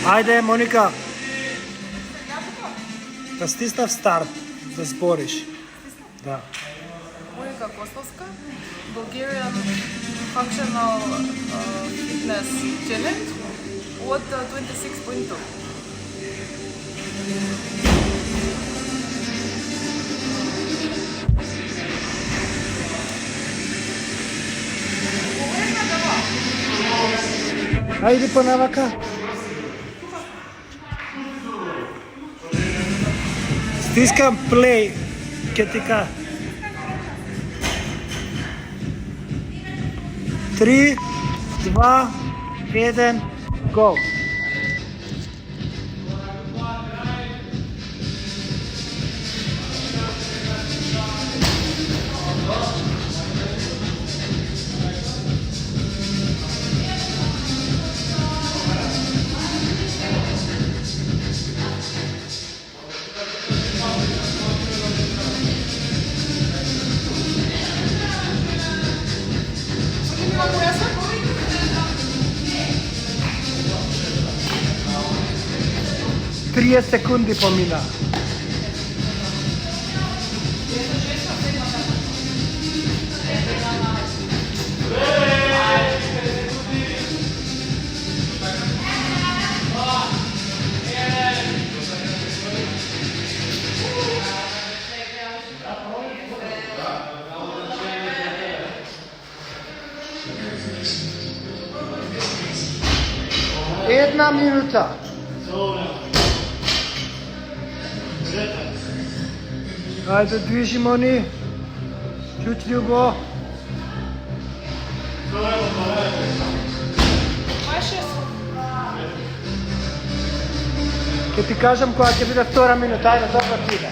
Ајде, Моника. Да стиснав старт, да збориш. Да. Моника Костовска, Bulgarian Functional Fitness Challenge от 26.2. Ајде по навака. Стискам плей, ке ти ка. 3, 2, 1, go. Трие секунди помина. Една минута. Ајде, движи, Мони. Чуть љубо. Ке ти кажам која ќе биде втора минута. Ајде, добро ти иде.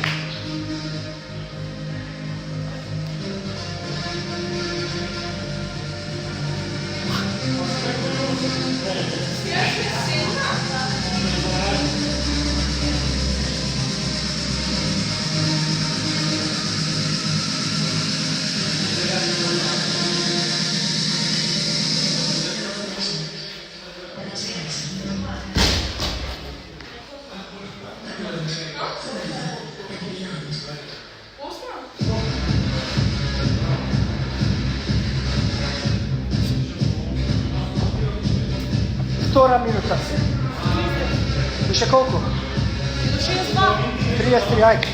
Втора минута. Више колку? 33, ајде.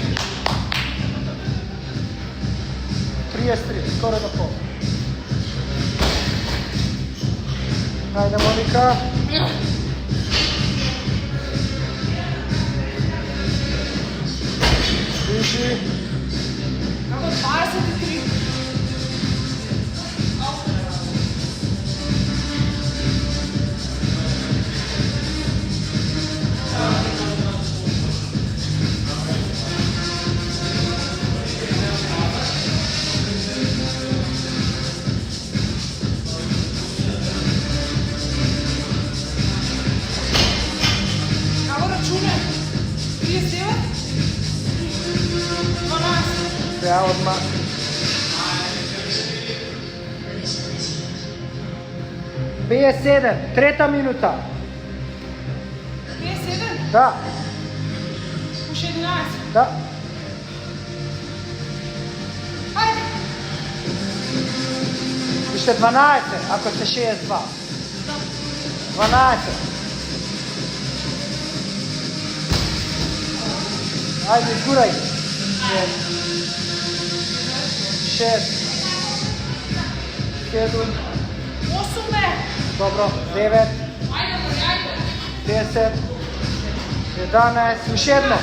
33, скоро до пол. Ајде, Моника. Движи. 23. Сега одмah. PS7, трета минута. PS7? Да. Уште 11? Да. Ајде. Уште 12, ако се 62. 12. Ајде, изгурај. 6, 7, 8. Добро, 9, 10, 11, уште едно,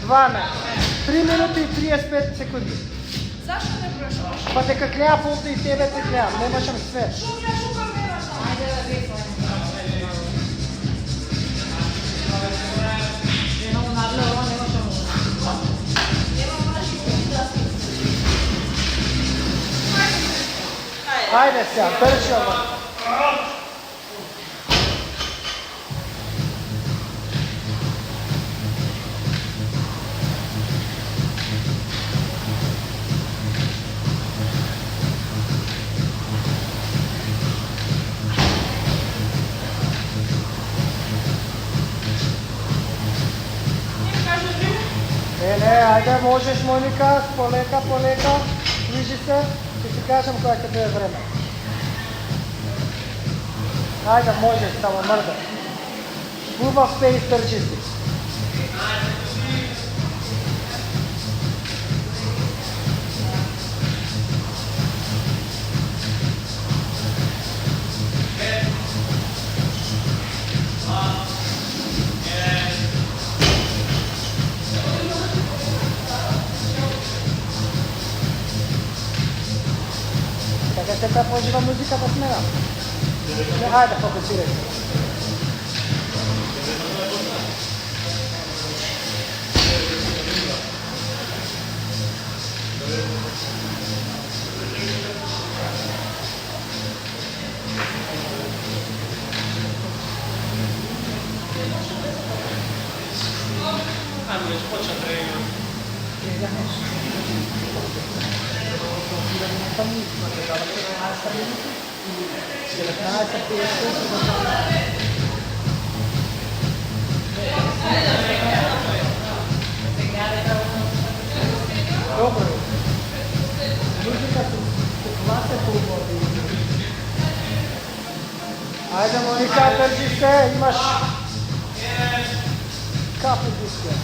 12, 3 минути и 35 секунди. Зашто не прошаш? Па дека гледам овде и тебе те гледам, не можам све. Шо гледаш у камерата? Ајде да видим. Немamo надлево, не можам. Ајде сега, брзи ова. ајде, можеш, Моника, полека, движи се, ќе ти кажам која ќе биде време. Ајде, можеш, само мрда. Убав пейс трчи си. Така се та пожива музиката с мене. Ајде, фокусирај се. Dobro. Muzika se plate po vodi. Ajde, Monika, drži se, imaš kapu diske.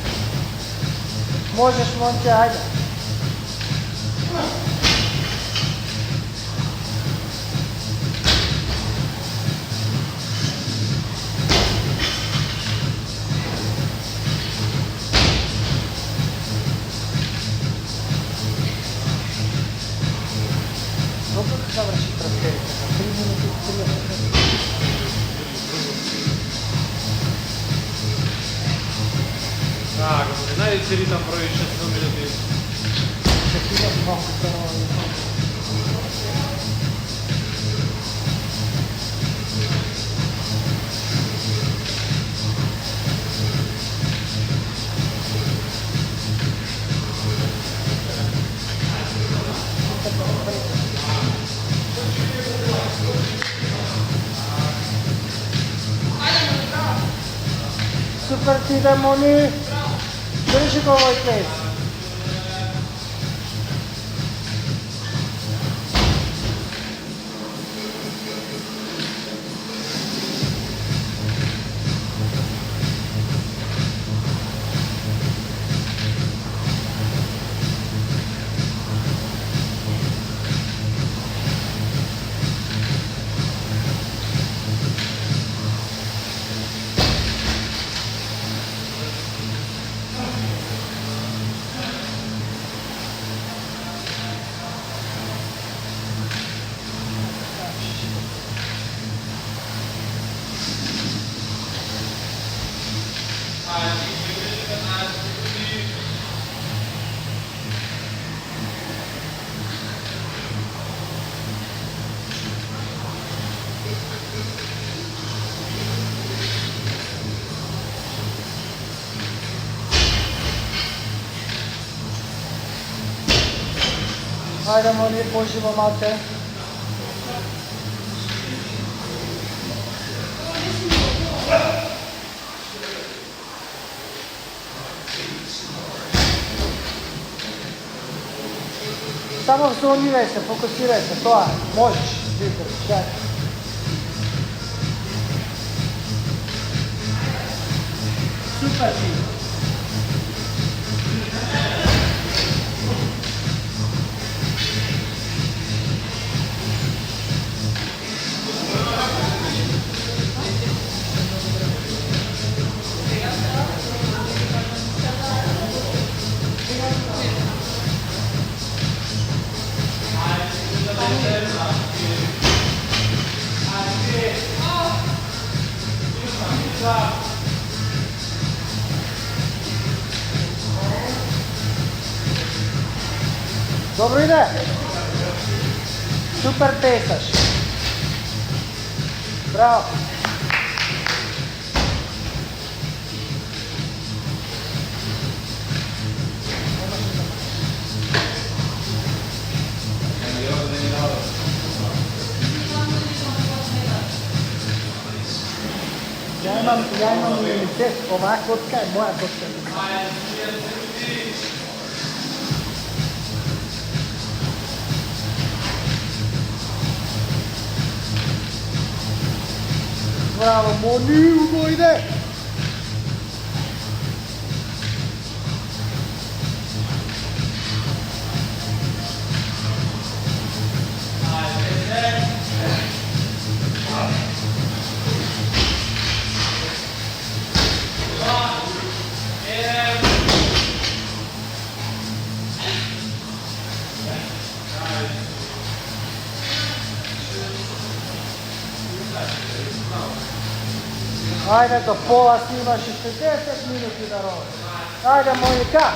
Možeš, momče, ajde. Dobro završi transferite, 3 minuti, 30 minuti. Так, најдете ритам број 6 минути. Ще малко станови. Супер ти да, Мони! Држи го овој плес! Ajde, Moni, poživo malce. Samo zoniraj se, fokusiraj se, to je, možeš, daj. Super ti. Dobro ide. Super pesaš. Bravo. Ja imam imunitet, ova kotka je moja kotka. Браво, Мони, убаво иде! Ajde, do pola si imaš i 60 minuti da rodiš. Ajde, Monika.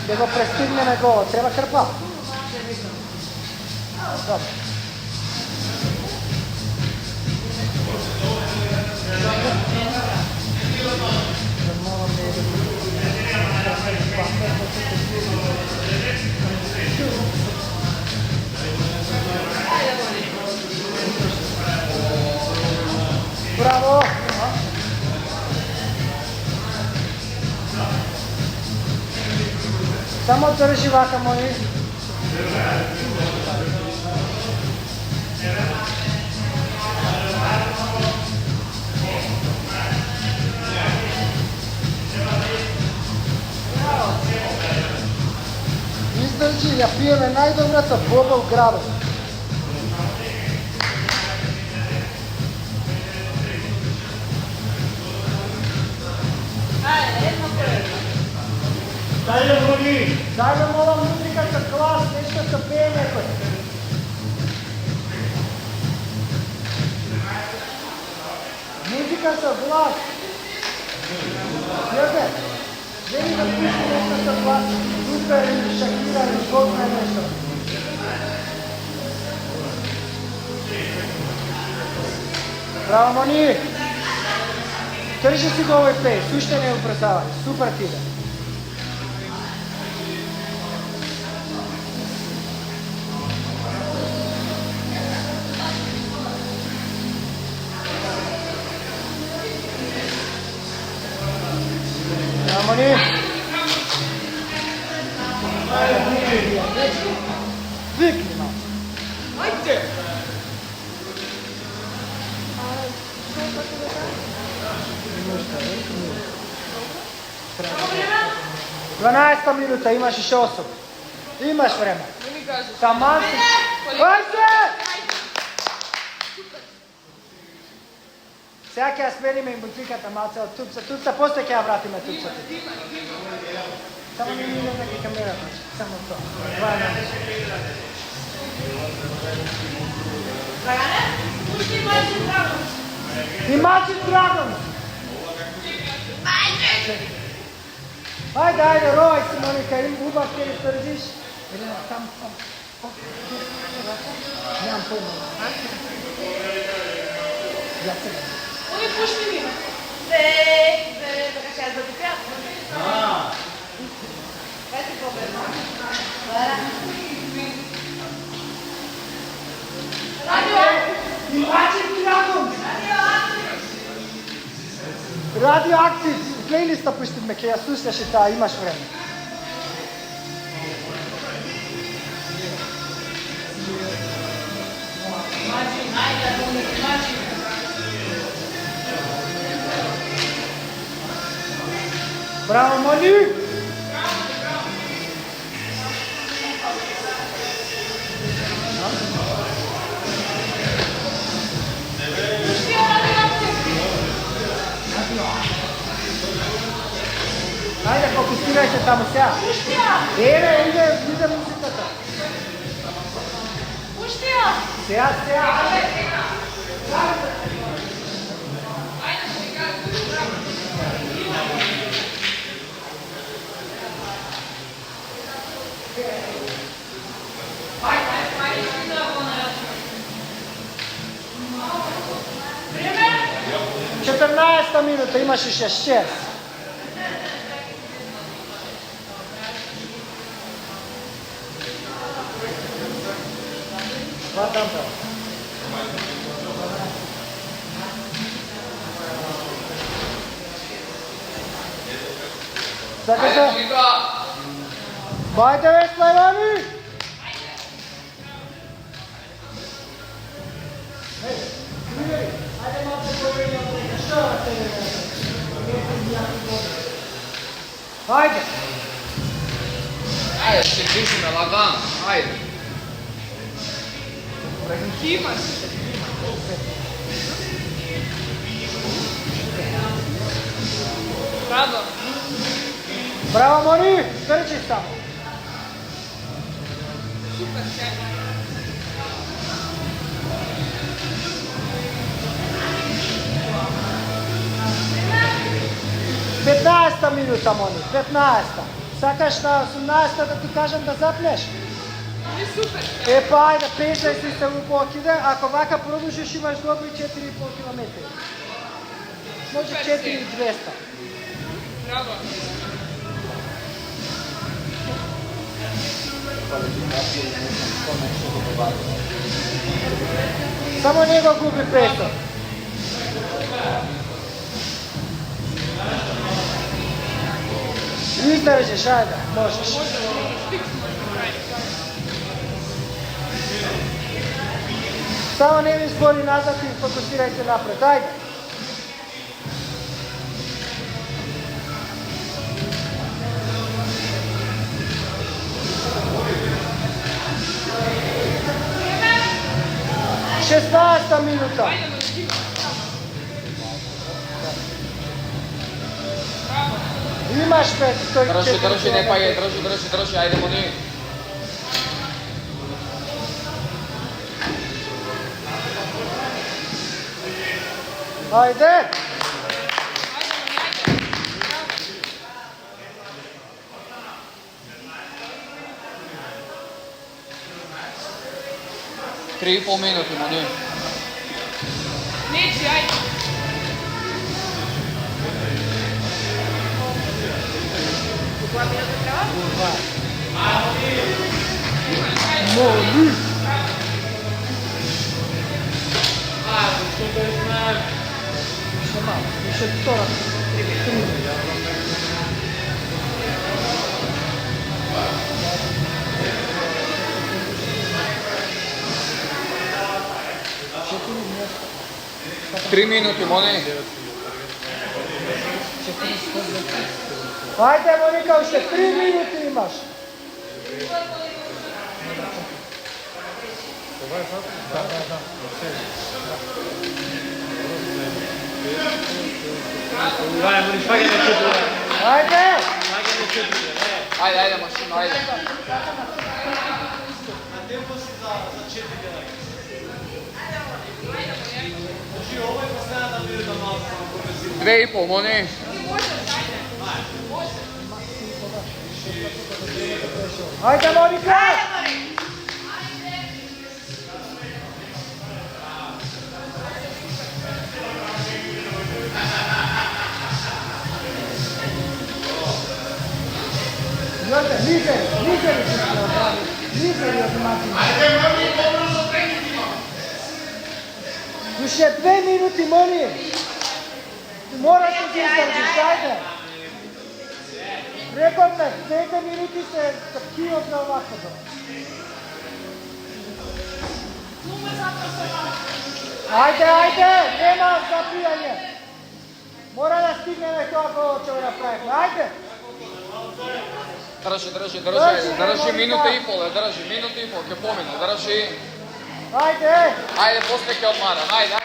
Gdje go prestigne na gol, treba krpa. Dobro. Bravo! Samo drži vaka moji. Izdrži, ja pijeme najdobrata boba u gradu. Dajde mola muzika sa klas, nešto sa peje nekoj. Muzika sa glas. Jebe, želi da pusti nešto sa glas. Super ili Shakira ili Kodna nešto. Bravo Moni. Drži si ga ovoj pej, sušte ne ubrzavaj. Super ti ide. Moni. Vikni malo. Ajde. 12 minuta, imaš još 8. Imaš vremena. Taman si... Ajde! Сега ќе ја смениме им музиката малце од тупца, после ќе ја вратиме тупцата. Само не ми идем камерата, само тоа. Dragane, pusti Imagine Dragons. Imagine Dragons! Ajde, ajde, rovaj se Monika, ubav kjer držiš. Elena, tam. Nemam pojma. Ja se ne. Ой, пушти ми. Така ще да ти пят. Кай ти победна? Imagine Dragons! Radioaktiv! Playlista puštit me, kje ja slušaš i ta, imaš vreme. Bravo, Moni! Ajde, fokusirajte tamo сега. Ide muzikата. Пушти я! Сега. Време? 14 минута, имаш и 6. Хватам те. Сакате? Бајте бе, Славани! Ajde malo se povedemo, što te Ajde! Ajde, se diži na lagan, ajde. Kimaš. Bravo. Bravo Moni, drži samo. Super, sjajno. Petnaesta minuta, Moni, 15. Sakaš na 18 da ti kažem da zapneš? Ali super. E pa ajde, 15 ste u pokide, ako ovaka produžiš imaš dobri 4,5 km. Može 4,200. Bravo. Samo njegov gubi peso. Izdržiš, ajde, možeš. Samo ne mi zbori nazad i fokusirajte napred, ajde. Šestnaesta minuta. Imaš 5, Drži, ne pa je, drži, ajde Moni. Ajde! Tri i pol minuti, Moni. Neći, ajde. Dva minuta treba? Moni! Više malo, više tora. 3. Tri minuti, Moni. Ajde Monika, ušte 3 minuti imaš. Vai, Moni, švagaj na 4. Ajde! Ajde, mašino, ajde. Na tempo si za 4 dela. Drži, ovo je последната минута malo samo progresivno. 2,5, Moni. Ajde Monika! Jolte, nizeri su se napravili. Nizeri od Martina. Ajde Moni, pobrzo prekitima. Još je 2 minuti, Moni. Moraš se izdržiš, ajde. Rekao te, 2 minuti se kio za ovako do. Ajde, nema zapijanje. Mora da stigne na to ako će napraviti. Ajde. Drži minuta i pol, ke pomenu, drži. Ajde. Ajde, poslije ke odmara, ajde.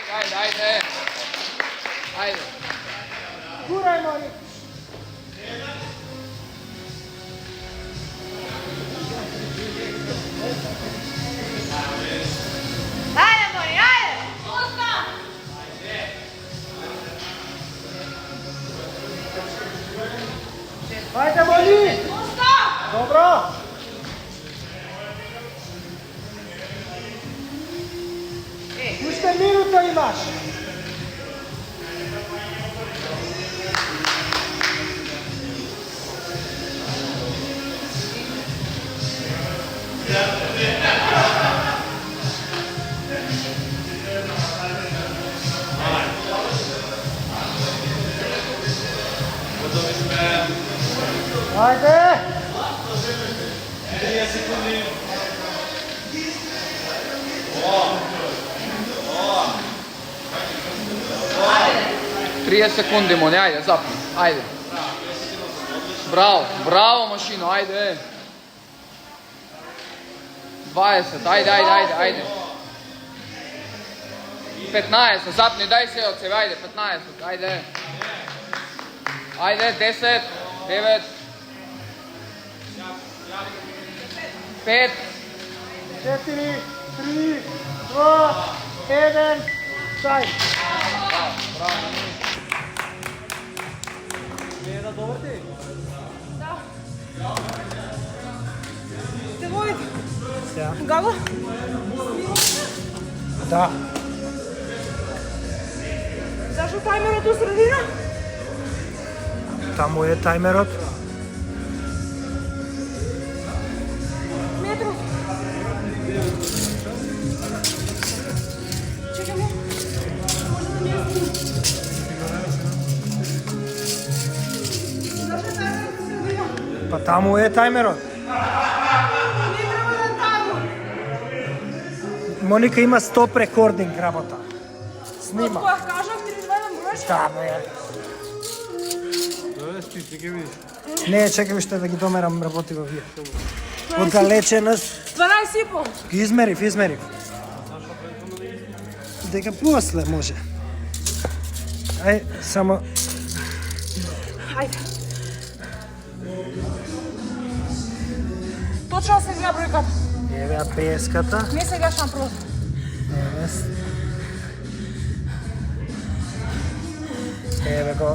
Guraj, Moni. Ajde, Moni, ajde! Usta! Ajde, Moni. Usta! Dobro. Ušte minuta imaš. Ajde! 30 sekundi. 30 секунди, моне, ајде, запни. Ајде. Браво, браво, машино, ајде. 20, ајде. 15, запни, дај се од себе, ајде, 15, ајде. Ајде, 10, 9, 5, 4, 3, 2, 1, time. Те водите. Сега. Гаго? Да. Зашо тајмерот у средина? Таму е тајмерот. Метров. Чекай ме. Може да ми е Зашо тајмерот у средина? Па таму е тајмерот. Не треба да е таму. Моника има стоп рекординг работа. Од Снима. која кажав 32 бројаш? Да, бе. Добре, спи, ќе видиш. Не, чекай уште да ги домерам работи во вие. Оддалеченост. 12,5. Ги измерив. Дека после може. Ај, само... Ајде. Точно се гледа бројката. Еве ја песката. Не се гледаш на прозор. Еве го.